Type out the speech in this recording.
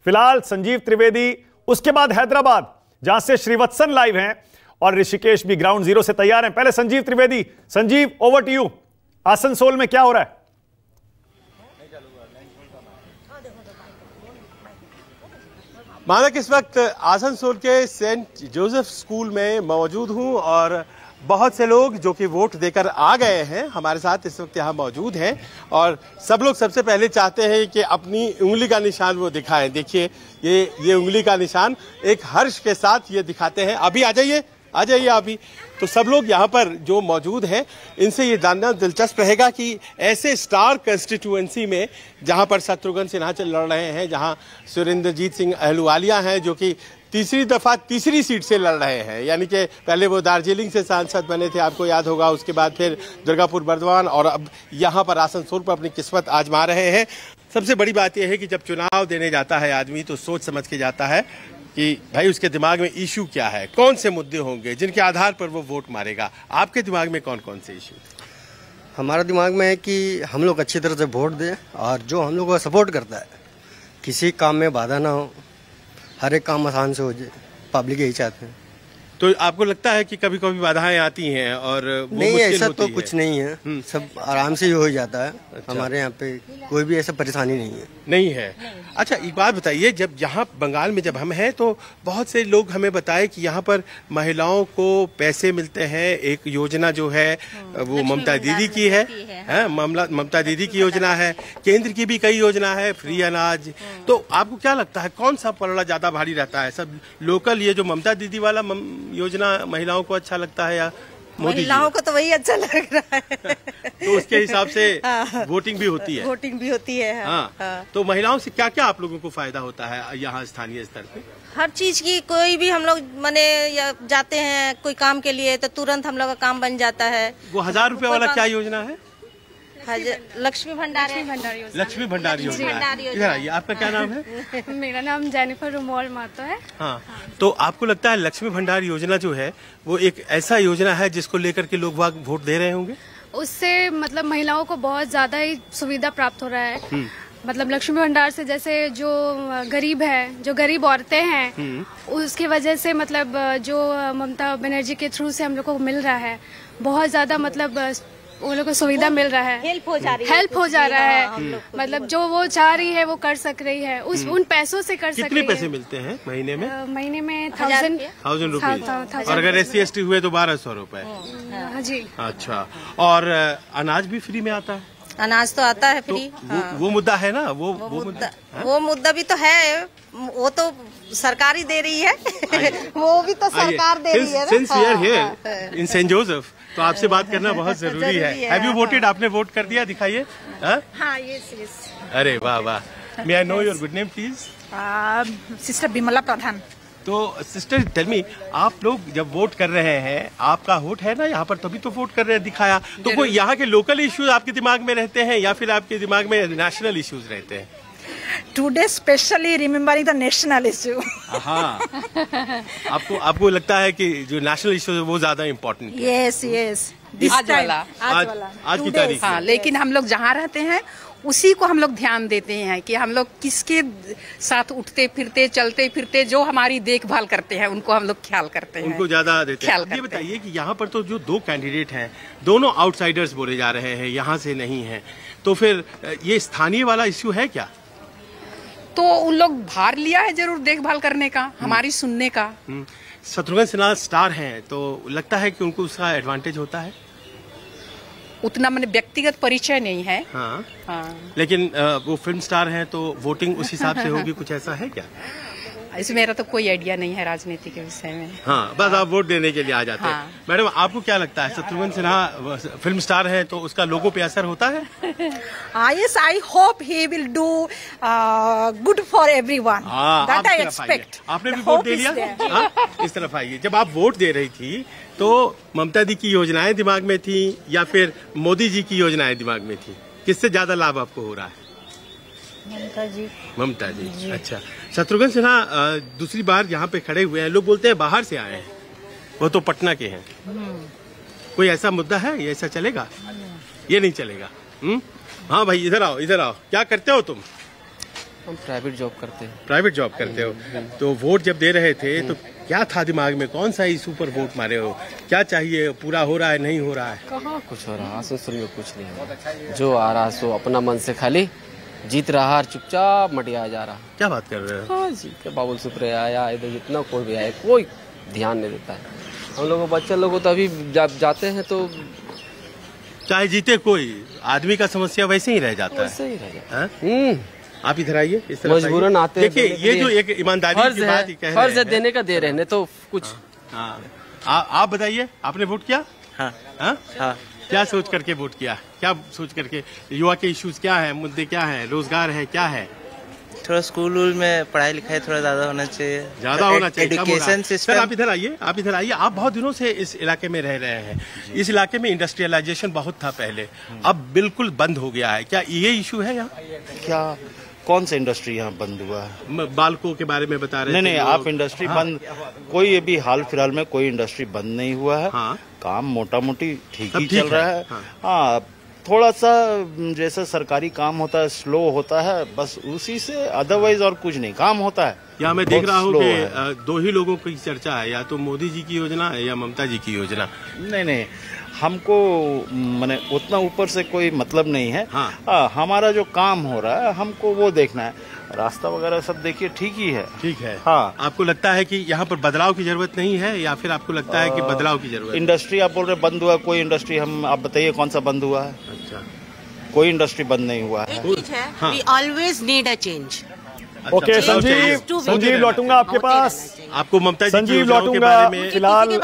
फिलहाल संजीव त्रिवेदी, उसके बाद हैदराबाद जहां से श्रीवत्सन लाइव हैं और ऋषिकेश भी ग्राउंड जीरो से तैयार हैं। पहले Sanjeev Trivedi. Sanjeev, over to you. Asansol में क्या हो रहा है? मानक इस वक्त आसनसोल के सेंट जोसेफ स्कूल में मौजूद हूं और बहुत से लोग जो कि वोट देकर आ गए हैं हमारे साथ इस वक्त यहाँ मौजूद हैं और सब लोग सबसे पहले चाहते हैं कि अपनी उंगली का निशान वो दिखाएं। देखिए ये उंगली का निशान एक हर्ष के साथ ये दिखाते हैं। अभी आ जाइए अभी। तो सब लोग यहाँ पर जो मौजूद हैं इनसे ये जानना दिलचस्प रहेगा कि ऐसे स्टार कंस्टिट्यूएंसी में जहाँ पर शत्रुघ्न सिन्हा लड़ रहे हैं, जहाँ सुरेंद्रजीत सिंह अहलूवालिया हैं जो कि तीसरी दफा तीसरी सीट से लड़ रहे हैं, यानी कि पहले वो दार्जिलिंग से सांसद बने थे, आपको याद होगा। उसके बाद फिर दुर्गापुर बर्दवान और अब यहाँ पर आसनसोल पर अपनी किस्मत आजमा रहे हैं। सबसे बड़ी बात यह है कि जब चुनाव देने जाता है आदमी तो सोच समझ के जाता है कि भाई उसके दिमाग में इशू क्या है, कौन से मुद्दे होंगे जिनके आधार पर वो वोट मारेगा। आपके दिमाग में कौन कौन से इशू? हमारा दिमाग में है कि हम लोग अच्छी तरह से वोट दें और जो हम लोग को सपोर्ट करता है किसी काम में बाधा ना हो, हर एक काम आसान से हो जाए, पब्लिक यही चाहते हैं। तो आपको लगता है कि कभी कभी बाधाएं आती हैं और वो नहीं, ऐसा तो है? कुछ नहीं है, सब आराम से ही हो जाता है। अच्छा। हमारे यहाँ पे कोई भी ऐसा परेशानी नहीं है। अच्छा, एक बात बताइए, जब यहाँ बंगाल में जब हम हैं तो बहुत से लोग हमें बताए कि यहाँ पर महिलाओं को पैसे मिलते हैं। एक योजना जो है वो ममता दीदी की है, ममता दीदी की योजना है। केंद्र की भी कई योजना है, फ्री अनाज। तो आपको क्या लगता है कौन सा पलड़ा ज्यादा भारी रहता है? सब लोकल ये जो ममता दीदी वाला योजना महिलाओं को अच्छा लगता है या मोदी? महिलाओं को तो वही अच्छा लग रहा है। तो उसके हिसाब से वोटिंग भी होती है। वोटिंग भी होती है। हाँ। तो महिलाओं से क्या क्या आप लोगों को फायदा होता है यहाँ स्थानीय स्तर पे? हर चीज की, कोई भी हम लोग माने या जाते हैं कोई काम के लिए तो तुरंत हम लोग का काम बन जाता है। वो 1000 रुपए वाला क्या योजना है? लक्ष्मी भंडार योजना। इधर आइए, आपका क्या नाम है? मेरा नाम जेनिफर रुमोल मातो है। हाँ, तो आपको लगता है लक्ष्मी भंडार योजना जो है वो एक ऐसा योजना है जिसको लेकर के लोग वोट दे रहे होंगे? उससे मतलब महिलाओं को बहुत ज्यादा ही सुविधा प्राप्त हो रहा है। मतलब लक्ष्मी भंडार से जैसे जो गरीब है, जो गरीब औरतें हैं, उसकी वजह से मतलब जो ममता बनर्जी के थ्रू से हम लोग को मिल रहा है, बहुत ज्यादा मतलब वो लोग को सुविधा मिल रहा है, हेल्प हो जा रहा है। मतलब जो वो चाह रही है वो कर सक रही है, उन पैसों से कर सक रही है। कितने पैसे मिलते हैं महीने में? महीने में 1000 रुपए। और अगर SC/ST हुए तो 1200 रुपए। हाँ जी। अच्छा, और अनाज भी फ्री में आता है? अनाज तो आता है फ्री। तो वो मुद्दा है ना, वो मुद्दा भी तो है, वो तो सरकार ही दे रही है। वो भी तो सरकार दे रही है। Since we are here in St. Joseph, तो आपसे बात करना बहुत जरूरी है। Have you voted? आपने वोट कर दिया? दिखाइए। हाँ, yes। अरे वाह वाह। May I know your good name please? Sister Bimla Pradhan. तो सिस्टर टेल मी, आप लोग जब वोट कर रहे हैं, आपका वोट है ना यहाँ पर, तभी तो वोट कर रहे हैं, दिखाया। तो कोई यहाँ के लोकल इश्यूज आपके दिमाग में रहते हैं या फिर आपके दिमाग में नेशनल इश्यूज रहते हैं? Today specially remembering the national issue. हाँ, आपको लगता है कि जो नेशनल इश्यूज है वो ज्यादा इम्पोर्टेंट है? Yes. आज की तारीख। हाँ, लेकिन हम लोग जहाँ रहते हैं उसी को हम लोग ध्यान देते हैं कि हम लोग किसके साथ उठते फिरते चलते फिरते जो हमारी देखभाल करते हैं उनको हम लोग ख्याल करते हैं, उनको ज्यादा देते हैं। ये बताइए कि यहाँ पर तो जो 2 कैंडिडेट हैं दोनों आउटसाइडर्स बोले जा रहे हैं, यहाँ से नहीं है, तो फिर ये स्थानीय वाला इश्यू है क्या? तो उन लोग भार लिया है जरूर देखभाल करने का, हमारी सुनने का। शत्रुघ्न सिन्हा स्टार हैं तो लगता है कि उनको उसका एडवांटेज होता है? उतना मैंने व्यक्तिगत परिचय नहीं है। हाँ। लेकिन वो फिल्म स्टार हैं तो वोटिंग उस हिसाब से होगी, कुछ ऐसा है क्या? इसमें मेरा तो कोई आइडिया नहीं है राजनीति के विषय में। हाँ, बस आप वोट देने के लिए आ जाते हैं। मैडम, आपको क्या लगता है शत्रुघ्न सिन्हा फिल्म स्टार है तो उसका लोगों पे असर होता है? Yes, I hope he will do good for everyone. That I expect. आपने भी वोट दे लिया? इस तरफ आइए। जब आप वोट दे रही थी तो ममता दी की योजनाएं दिमाग में थी या फिर मोदी जी की योजनाएं दिमाग में थी? किससे ज्यादा लाभ आपको हो रहा है? ममता जी। अच्छा, शत्रुघ्न सिन्हा दूसरी बार यहाँ पे खड़े हुए हैं, लोग बोलते हैं बाहर से आए हैं, वो तो पटना के हैं। कोई ऐसा मुद्दा है, ये ऐसा चलेगा? ये नहीं चलेगा। हाँ भाई, इधर आओ। क्या करते हो तुम? हम प्राइवेट जॉब करते हैं। प्राइवेट जॉब करते हो, तो वोट जब दे रहे थे तो क्या था दिमाग में, कौन सा इशू पर वोट मारे हो, क्या चाहिए, पूरा हो रहा है नहीं हो रहा है? कहाँ कुछ हो रहा है, आसनसोल में कुछ नहीं हो रहा, जो आ रहा सो अपना मन से खाली जीत रहा और चुपचाप मटिया जा रहा। क्या बात कर रहे हो? हाँ जी, बाबुल सुप्रे आया, इधर जितना कोई भी आया कोई ध्यान नहीं देता है। हम लोग बच्चे लोग तो अभी जब जाते हैं तो चाहे जीते कोई, आदमी का समस्या वैसे ही रह जाता है। सही रह जाता। आप इधर आइए, इस तरफ मजबूरन आते हैं। देखिए ये जो एक ईमानदारी की बात कह रहे हैं, फर्ज है देने का, दे रहे हैं तो कुछ। आप बताइए, आपने वोट किया? हाँ। हाँ। क्या सोच करके वोट किया, क्या सोच करके? युवा के इश्यूज क्या है, मुद्दे क्या है, रोजगार है, क्या है? थोड़ा स्कूल में पढ़ाई लिखाई थोड़ा ज्यादा होना चाहिए, ज्यादा होना चाहिए। Education system. सर आप इधर आइए, आप इधर आइए। आप बहुत दिनों से इस इलाके में रह रहे हैं। इस इलाके में इंडस्ट्रियलाइजेशन बहुत था पहले, अब बिल्कुल बंद हो गया है, क्या ये इशू है यहाँ? क्या कौन सा इंडस्ट्री यहाँ बंद हुआ है? बालकों के बारे में बता रहे थे। नहीं, आप इंडस्ट्री बंद, कोई अभी हाल फिलहाल में कोई इंडस्ट्री बंद नहीं हुआ है। काम मोटा मोटी ठीक ही चल रहा है। हाँ, थोड़ा सा जैसा सरकारी काम होता है स्लो होता है, बस उसी से, अदरवाइज और कुछ नहीं काम होता है। या मैं देख रहा हूँ कि दो ही लोगों की चर्चा है, या तो मोदी जी की योजना है या ममता जी की योजना। नहीं, हमको माने उतना ऊपर से कोई मतलब नहीं है। हमारा जो काम हो रहा है हमको वो देखना है, रास्ता वगैरह सब देखिए ठीक ही है। ठीक है। हाँ। आपको लगता है कि यहाँ पर बदलाव की जरूरत नहीं है, या फिर आपको लगता है कि बदलाव की जरूरत? इंडस्ट्री आप बोल रहे बंद हुआ, कोई इंडस्ट्री आप बताइए कौन सा बंद हुआ है? अच्छा, कोई इंडस्ट्री बंद नहीं हुआ है। We always need a change. Okay Sanjeev लौटूंगा आपके पास। आपको ममता जी संजीव लौटूंगा, फिलहाल